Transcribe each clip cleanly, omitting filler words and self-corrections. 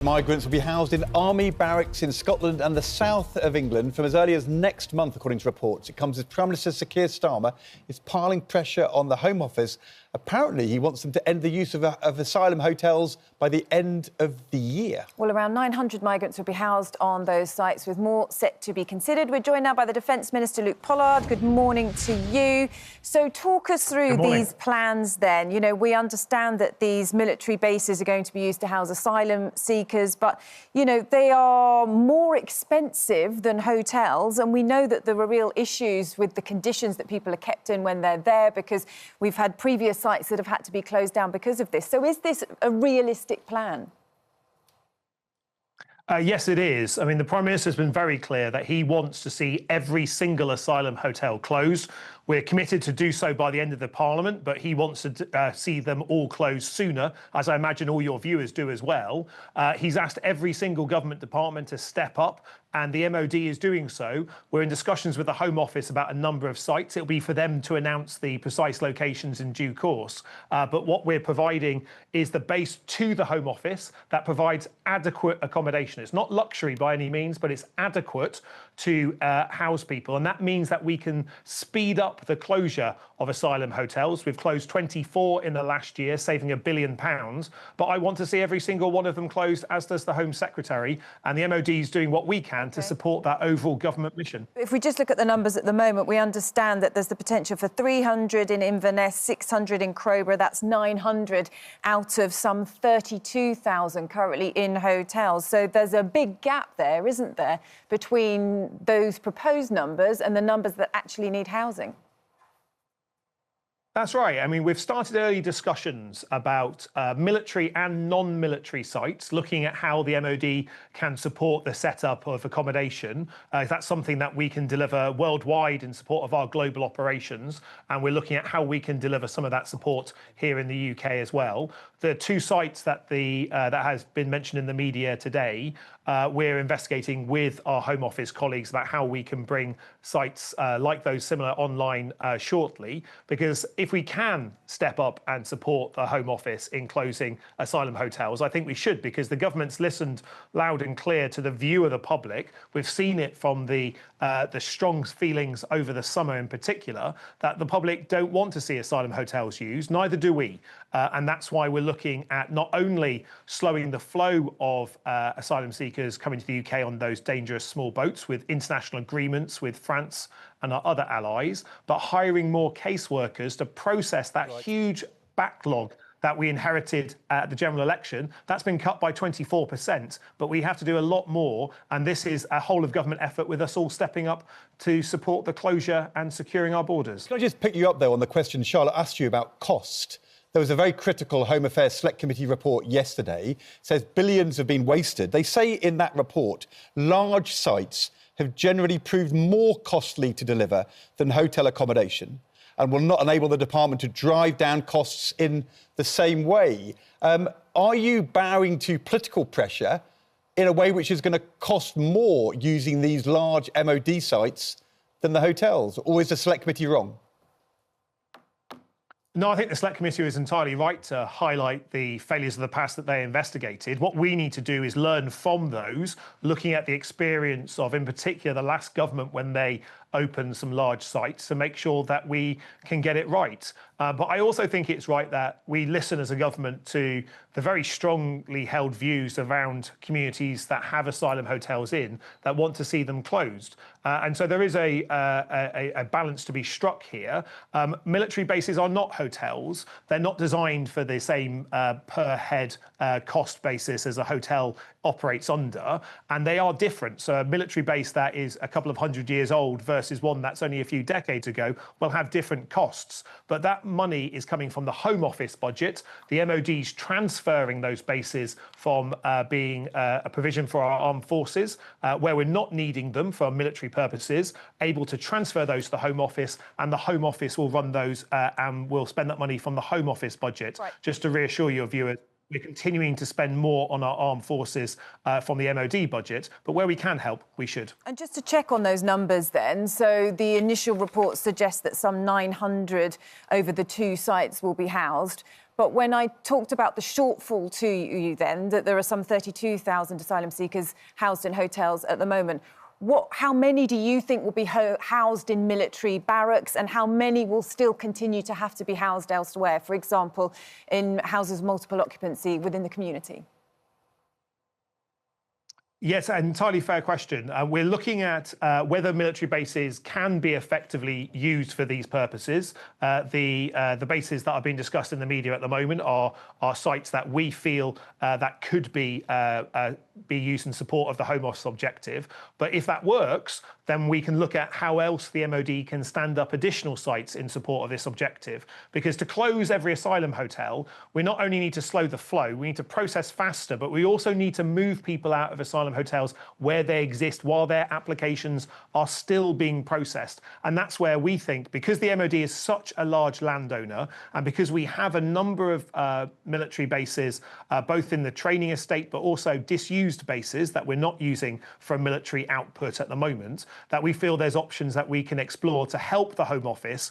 Migrants will be housed in army barracks in Scotland and the south of England from as early as next month, according to reports. It comes as Prime Minister Sir Keir Starmer is piling pressure on the Home Office. Apparently, he wants them to end the use of asylum hotels by the end of the year. Well, around 900 migrants will be housed on those sites, with more set to be considered. We're joined now by the Defence Minister Luke Pollard. Good morning to you. So talk us through these plans then. You know, we understand that these military bases are going to be used to house asylum seekers, but, you know, they are more expensive than hotels, and we know that there are real issues with the conditions that people are kept in when they're there, because we've had previous sites that have had to be closed down because of this. So is this a realistic plan? Yes, it is. I mean, the Prime Minister has been very clear that he wants to see every single asylum hotel closed. We're committed to do so by the end of the Parliament, but he wants to see them all closed sooner, as I imagine all your viewers do as well. He's asked every single government department to step up, and the MOD is doing so. We're in discussions with the Home Office about a number of sites. It'll be for them to announce the precise locations in due course. But what we're providing is the base to the Home Office that provides adequate accommodation. It's not luxury by any means, but it's adequate to house people. And that means that we can speed up the closure of asylum hotels. We've closed 24 in the last year, saving £1 billion. But I want to see every single one of them closed, as does the Home Secretary. And the MOD is doing what we can to support that overall government mission. If we just look at the numbers at the moment, we understand that there's the potential for 300 in Inverness, 600 in Crowborough. That's 900 out of some 32,000 currently in hotels. So there's a big gap there, isn't there, between those proposed numbers and the numbers that actually need housing? That's right. I mean, we've started early discussions about military and non-military sites, looking at how the MOD can support the setup of accommodation. That's something that we can deliver worldwide in support of our global operations. And we're looking at how we can deliver some of that support here in the UK as well. The two sites that that has been mentioned in the media today, we're investigating with our Home Office colleagues about how we can bring sites like those similar online shortly, because if we can step up and support the Home Office in closing asylum hotels, I think we should, because the government's listened loud and clear to the view of the public. We've seen it from the strong feelings over the summer in particular, that the public don't want to see asylum hotels used, neither do we. And that's why we're looking at not only slowing the flow of asylum seekers coming to the UK on those dangerous small boats with international agreements with France and our other allies, but hiring more caseworkers to process that huge backlog that we inherited at the general election. That's been cut by 24%, but we have to do a lot more. And this is a whole of government effort, with us all stepping up to support the closure and securing our borders. Can I just pick you up, though, on the question Charlotte asked you about cost? There was a very critical Home Affairs Select Committee report yesterday. It says billions have been wasted. They say in that report, large sites have generally proved more costly to deliver than hotel accommodation, and will not enable the department to drive down costs in the same way. Are you bowing to political pressure in a way which is going to cost more using these large MOD sites than the hotels, or is the Select Committee wrong? No, I think the Select Committee is entirely right to highlight the failures of the past that they investigated. What we need to do is learn from those, looking at the experience of, in particular, the last government when they opened some large sites, to make sure that we can get it right. But I also think it's right that we listen as a government to the very strongly held views around communities that have asylum hotels in, that want to see them closed. And so there is a balance to be struck here. Military bases are not hotels. They're not designed for the same per head cost basis as a hotel operates under, and they are different. So a military base that is a couple of hundred years old versus one that's only a few decades ago will have different costs. But that money is coming from the Home Office budget. The MOD's transferring those bases from being a provision for our armed forces, where we're not needing them for military purposes, able to transfer those to the Home Office, and the Home Office will run those and will spend that money from the Home Office budget. Right. Just to reassure your viewers, we're continuing to spend more on our armed forces from the MOD budget, but where we can help, we should. And just to check on those numbers then, so the initial report suggests that some 900 over the two sites will be housed, But when I talked about the shortfall to you then, that there are some 32,000 asylum seekers housed in hotels at the moment, how many do you think will be housed in military barracks, and how many will still continue to have to be housed elsewhere, for example, in houses of multiple occupancy within the community? Yes, an entirely fair question. We're looking at whether military bases can be effectively used for these purposes. The bases that are being discussed in the media at the moment are sites that we feel that could be used in support of the Home Office objective. But if that works, then we can look at how else the MOD can stand up additional sites in support of this objective. Because to close every asylum hotel, we not only need to slow the flow, we need to process faster, but we also need to move people out of asylum hotels where they exist while their applications are still being processed. And that's where we think, because the MOD is such a large landowner, and because we have a number of military bases, both in the training estate, but also disused bases that we're not using for military output at the moment, that we feel there's options that we can explore to help the Home Office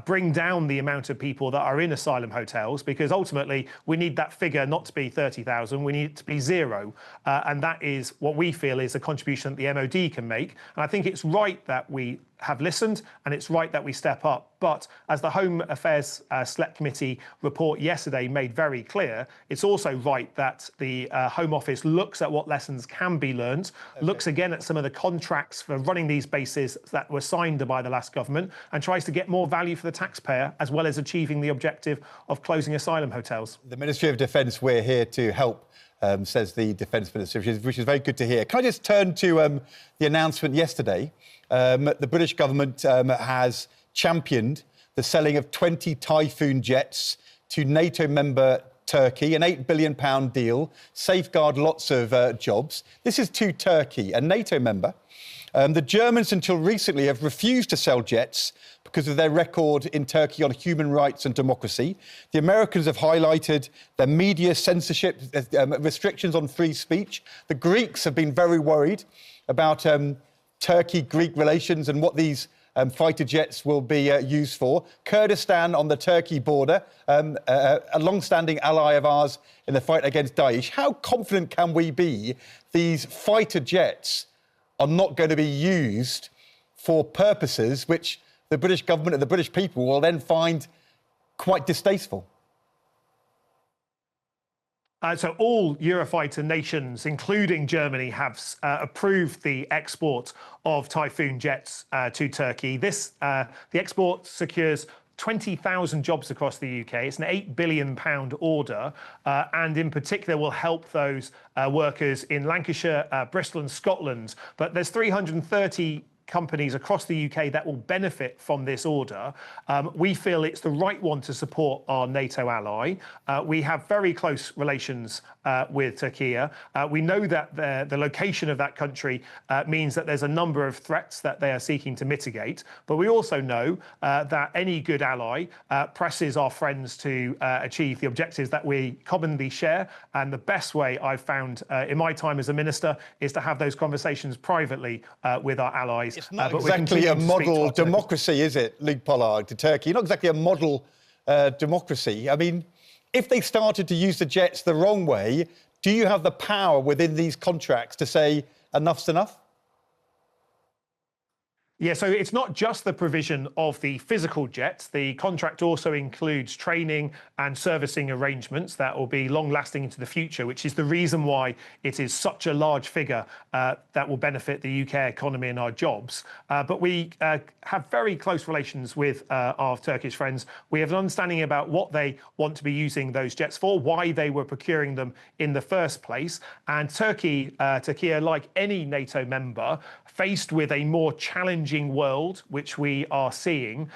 bring down the amount of people that are in asylum hotels, because ultimately we need that figure not to be 30,000, we need it to be 0. And that is what we feel is a contribution that the MOD can make. And I think it's right that we have listened, and it's right that we step up. But as the Home Affairs Select Committee report yesterday made very clear, it's also right that the Home Office looks at what lessons can be learned, looks again at some of the contracts for running these bases that were signed by the last government, and tries to get more value for the taxpayer, as well as achieving the objective of closing asylum hotels. The Ministry of Defence, we're here to help, says the Defence Minister, which is very good to hear. Can I just turn to the announcement yesterday? The British government has championed the selling of 20 Typhoon jets to NATO member Turkey, an £8 billion deal, safeguard lots of jobs. This is to Turkey, a NATO member. The Germans, until recently, have refused to sell jets because of their record in Turkey on human rights and democracy. The Americans have highlighted their media censorship, restrictions on free speech. The Greeks have been very worried about Turkey-Greek relations and what these fighter jets will be used for. Kurdistan on the Turkey border, a long-standing ally of ours in the fight against Daesh. How confident can we be these fighter jets are not going to be used for purposes which the British government and the British people will then find quite distasteful? So all Eurofighter nations, including Germany, have approved the export of Typhoon jets to Turkey. The export secures 20,000 jobs across the UK. It's an £8 billion order, and in particular will help those workers in Lancashire, Bristol and Scotland. But there's 330 companies across the UK that will benefit from this order. We feel it's the right one to support our NATO ally. We have very close relations with Turkey. We know that the location of that country means that there's a number of threats that they are seeking to mitigate. But we also know that any good ally presses our friends to achieve the objectives that we commonly share. And the best way I've found in my time as a minister is to have those conversations privately with our allies. It's not exactly a model democracy, is it, Luke Pollard, to Turkey? Not exactly a model democracy. I mean, if they started to use the jets the wrong way, do you have the power within these contracts to say enough's enough? Yeah, so it's not just the provision of the physical jets. The contract also includes training and servicing arrangements that will be long-lasting into the future, which is the reason why it is such a large figure that will benefit the UK economy and our jobs. But we have very close relations with our Turkish friends. We have an understanding about what they want to be using those jets for, why they were procuring them in the first place. And Turkey, like any NATO member, faced with a more challenging world, which we are seeing,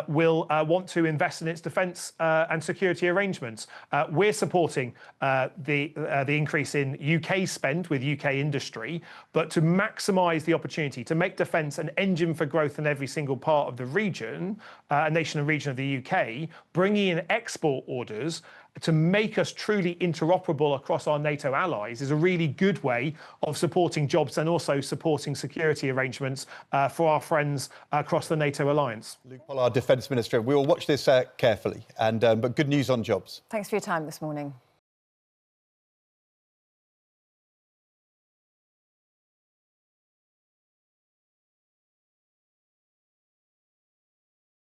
will want to invest in its defence and security arrangements. We're supporting the increase in UK spend with UK industry, but to maximise the opportunity to make defence an engine for growth in every single part of the region, a nation and region of the UK, bringing in export orders to make us truly interoperable across our NATO allies is a really good way of supporting jobs and also supporting security arrangements for our friends across the NATO alliance. Luke Pollard, Defence Minister. We will watch this carefully, but good news on jobs. Thanks for your time this morning.